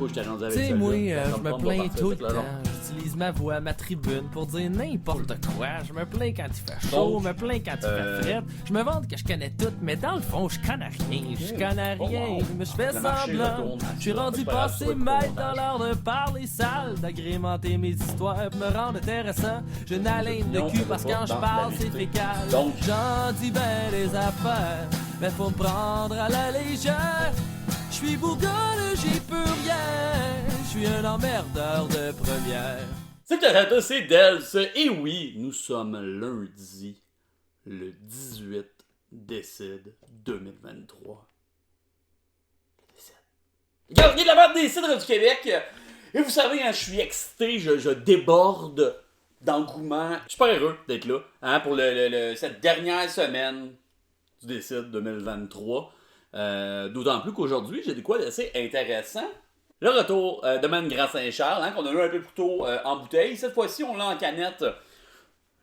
pourquoi je t'ai rendu avec Tu sais, celle-là. moi, Ça je me tombe plains parfait tout le tout le long. temps. J'utilise ma voix, ma tribune pour dire n'importe quoi. Je me plains quand il fait chaud, Donc, je me plains quand il fait fret. Je me vante que je connais tout, mais dans le fond, je connais rien. Je connais Oh, rien, wow. mais je fais Le marché semblant. retourne. Je suis rendu C'est pas grave, passé ça va être maître court, dans l'art de parler sale, d'agrémenter mes histoires pour me rendre intéressant. J'ai une haleine de Non, cul ça parce que va quand pas je dans parle, la c'est vérité. fécal. Donc, J'en dis ben des affaires, mais faut me prendre à la légère. Je suis bourgonne, j'y peux rien. Je suis un emmerdeur de première. c'est Tarata, c'est Dels. Et oui, nous sommes lundi, le 18 décide 2023. Le décide. Gardez la vente des cidres du Québec. Et vous savez, hein, je suis excité, je déborde d'engouement. Je suis super heureux d'être là hein, pour cette dernière semaine du Décide 2023. D'autant plus qu'aujourd'hui, j'ai des quoi d'assez intéressant. Le retour de Man Grand Saint-Charles, hein, qu'on a eu un peu plus tôt en bouteille. Cette fois-ci, on l'a en canette.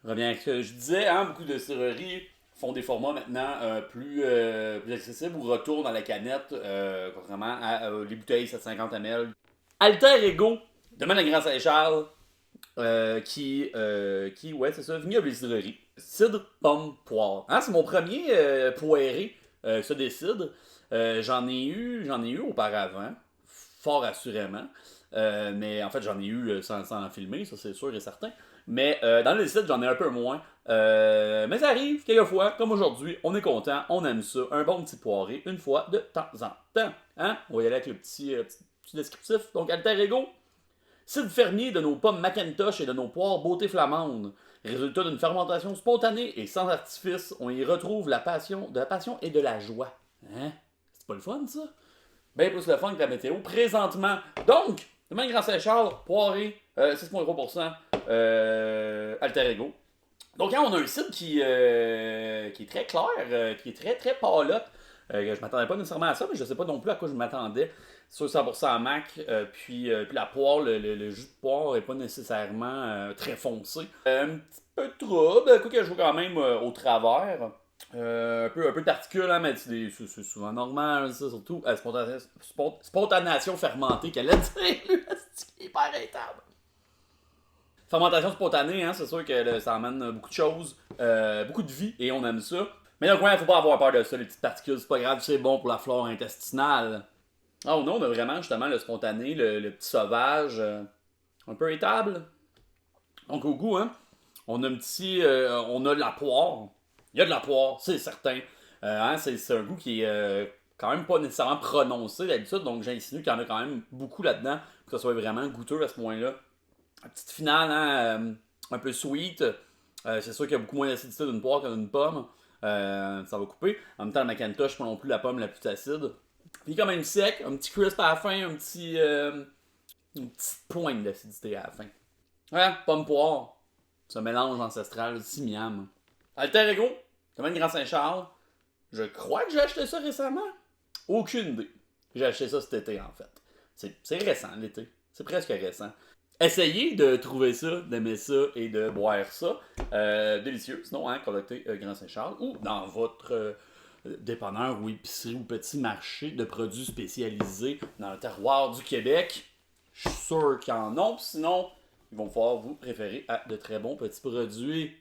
Je reviens à ce que je disais, hein, beaucoup de cidreries font des formats maintenant plus accessibles ou retournent à la canette, contrairement à les bouteilles 750 ml. Alter Ego de Man Grand Saint-Charles, qui ouais, c'est ça, vignoble et cidrerie. Cidre, pomme, poire. Hein, c'est mon premier poiré, ça des cidres. J'en ai eu auparavant, fort assurément. Mais en fait, j'en ai eu sans en filmer, ça c'est sûr et certain. Mais dans les cidres, j'en ai un peu moins. Mais ça arrive, quelquefois, comme aujourd'hui, on est content, on aime ça. Un bon petit poiré, une fois de temps en temps. Hein? On va y aller avec le petit descriptif. Donc, Alter Ego. Cidre fermier de nos pommes Macintosh et de nos poires beauté flamande. Résultat d'une fermentation spontanée et sans artifice, on y retrouve de la passion et de la joie. Hein? C'est pas le fun, ça? Ben plus le fun que la météo. Présentement, donc, de même Grand Saint-Charles, poiré, 6,3%, Alter Ego. Donc, hein, on a un cidre qui est très clair, qui est très, très pâlotte. Je m'attendais pas nécessairement à ça, mais je sais pas non plus à quoi je m'attendais. Sur 100% mac, puis la poire, le jus de poire est pas nécessairement très foncé. Un petit peu de trouble, quoi que je joue quand même au travers. Un peu de particules, hein, mais c'est souvent normal, ça, surtout spontanation fermentée, qu'elle a dit, c'est hyper irritable. Fermentation spontanée, hein, c'est sûr que ça amène beaucoup de choses, beaucoup de vie, et on aime ça. Mais donc, ouais, faut pas avoir peur de ça, les petites particules, c'est pas grave, c'est bon pour la flore intestinale. Oh non, on a vraiment justement le spontané, le petit sauvage, un peu irritable. Donc au goût, hein, on a on a de la poire. Il y a de la poire, c'est certain. Hein, c'est un goût qui est quand même pas nécessairement prononcé d'habitude, donc j'insinue qu'il y en a quand même beaucoup là-dedans, pour que ça soit vraiment goûteux à ce point-là. La petite finale, hein, un peu sweet. C'est sûr qu'il y a beaucoup moins d'acidité d'une poire que d'une pomme. Ça va couper. En même temps, le Macintosh, pas non plus la pomme la plus acide. Puis quand même sec, un petit crisp à la fin, une petite pointe d'acidité à la fin. Ouais, pomme poire. Ce mélange ancestral, si miam. Alter Ego, Domaine Grand Saint-Charles. Je crois que j'ai acheté ça récemment. Aucune idée. J'ai acheté ça cet été en fait. C'est récent l'été. C'est presque récent. Essayez de trouver ça, d'aimer ça et de boire ça. Délicieux. Sinon, hein, contactez Grand Saint-Charles ou dans votre dépanneur ou épicerie ou petit marché de produits spécialisés dans le terroir du Québec. Je suis sûr qu'ils en ont. Sinon, ils vont pouvoir vous préférer à de très bons petits produits.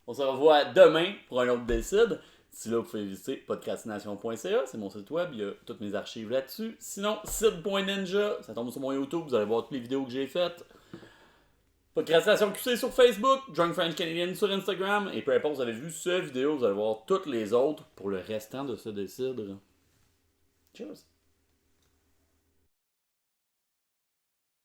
On se revoit demain pour un autre décide. D'ici là, vous pouvez visiter podcastination.ca, c'est mon site web, il y a toutes mes archives là-dessus. Sinon, site.ninja, ça tombe sur mon YouTube, vous allez voir toutes les vidéos que j'ai faites. Podcastination QC sur Facebook, Drunk French Canadian sur Instagram, et peu importe vous avez vu cette vidéo, vous allez voir toutes les autres pour le restant de ce décide. Cheers!